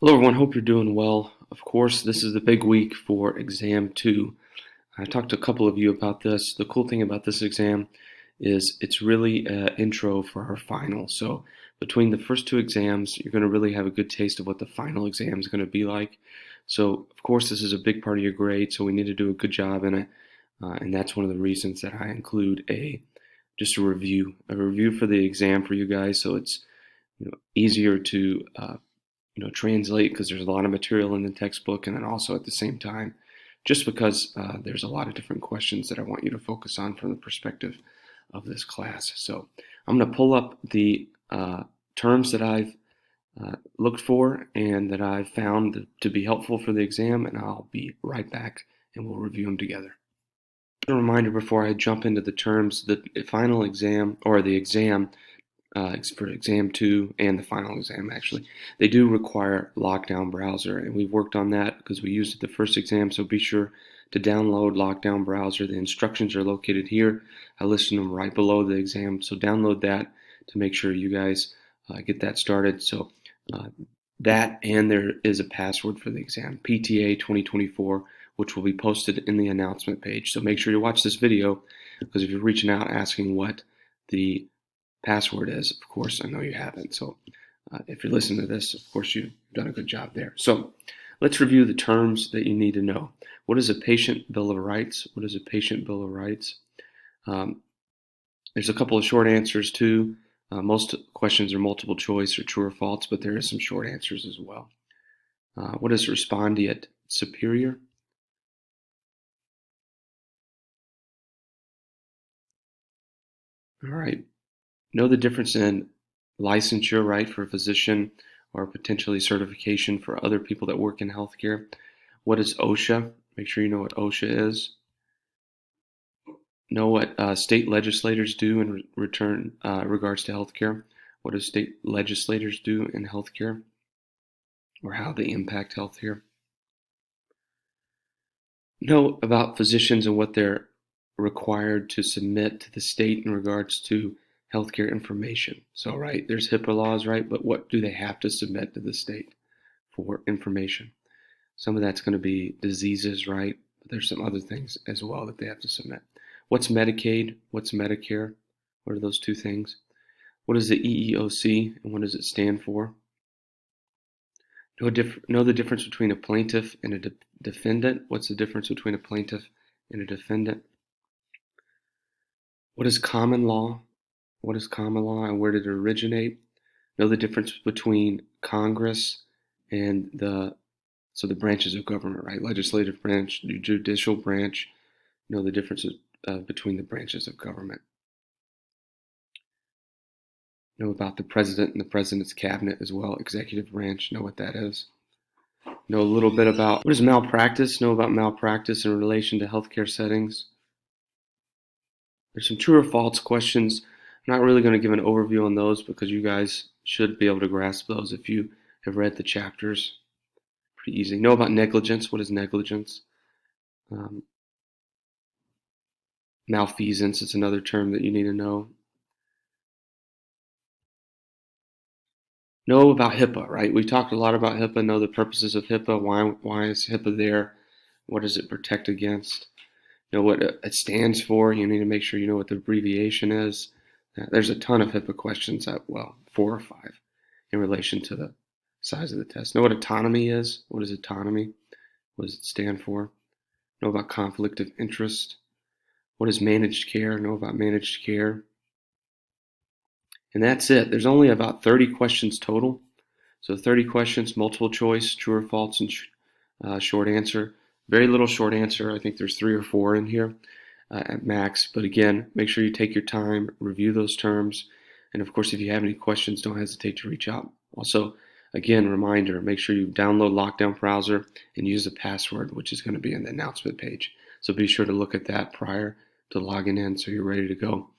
Hello everyone, hope you're doing well. Of course, this is the big week for exam 2. I talked to a couple of you about this. The cool thing about this exam is it's really an intro for our final. So between the first two exams, you're going to really have a good taste of what the final exam is going to be like. So of course, this is a big part of your grade, so we need to do a good job in it. And that's one of the reasons that I include just a review for the exam for you guys, so it's easier to translate because there's a lot of material in the textbook, and then also at the same time, just because there's a lot of different questions that I want you to focus on from the perspective of this class. So I'm going to pull up the terms that I've looked for and that I've found to be helpful for the exam, and I'll be right back and we'll review them together. A reminder before I jump into the terms, the final exam, or the exam for exam 2 and the final exam, actually, they do require Lockdown Browser, and we've worked on that because we used it the first exam. So be sure to download Lockdown Browser. The instructions are located here. I listed them right below the exam, so download that to make sure you guys get that started. So that, and there is a password for the exam, PTA 2024, which will be posted in the announcement page. So make sure you watch this video, because if you're reaching out asking what the password is, of course, I know you haven't. So if you're listening to this, of course, you've done a good job there. So let's review the terms that you need to know. What is a patient bill of rights? What is a patient bill of rights? There's a couple of short answers too. Most questions are multiple choice or true or false, but there is some short answers as well. What is respondeat superior? All right. Know the difference in licensure, right, for a physician, or potentially certification for other people that work in healthcare. What is OSHA? Make sure you know what OSHA is. Know what state legislators do in regards to healthcare. What do state legislators do in healthcare, or how they impact healthcare? Know about physicians and what they're required to submit to the state in regards to healthcare information. So, right, there's HIPAA laws, right? But what do they have to submit to the state for information? Some of that's going to be diseases, right? But there's some other things as well that they have to submit. What's Medicaid? What's Medicare? What are those two things? What is the EEOC and what does it stand for? Know the difference between a plaintiff and a defendant. What's the difference between a plaintiff and a defendant? What is common law? What is common law and where did it originate? Know the difference between Congress and the branches of government, right? Legislative branch, judicial branch. Know the differences between the branches of government. Know about the president and the president's cabinet as well, executive branch. Know what that is. Know a little bit about what is malpractice. Know about malpractice in relation to healthcare settings. There's some true or false questions. I'm not really going to give an overview on those because you guys should be able to grasp those if you have read the chapters. Pretty easy. Know about negligence. What is negligence? Malfeasance is another term that you need to know. Know about HIPAA, right? We talked a lot about HIPAA. Know the purposes of HIPAA. Why is HIPAA there? What does it protect against? Know what it stands for. You need to make sure you know what the abbreviation is. There's a ton of HIPAA questions, 4 or 5, in relation to the size of the test. Know what autonomy is. What is autonomy? What does it stand for? Know about conflict of interest. What is managed care? Know about managed care. And that's it. There's only about 30 questions total. So 30 questions, multiple choice, true or false, and short answer. Very little short answer. I think there's 3 or 4 in here at max. But again, make sure you take your time, review those terms. And of course, if you have any questions, don't hesitate to reach out. Also, again, reminder, make sure you download Lockdown Browser and use the password, which is going to be in the announcement page. So be sure to look at that prior to logging in so you're ready to go.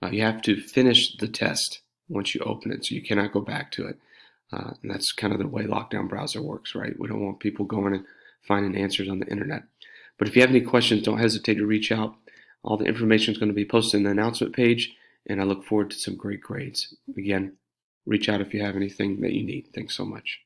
You have to finish the test once you open it, so you cannot go back to it. And that's kind of the way Lockdown Browser works, right? We don't want people going and finding answers on the internet. But if you have any questions, don't hesitate to reach out. All the information is going to be posted in the announcement page, and I look forward to some great grades. Again, reach out if you have anything that you need. Thanks so much.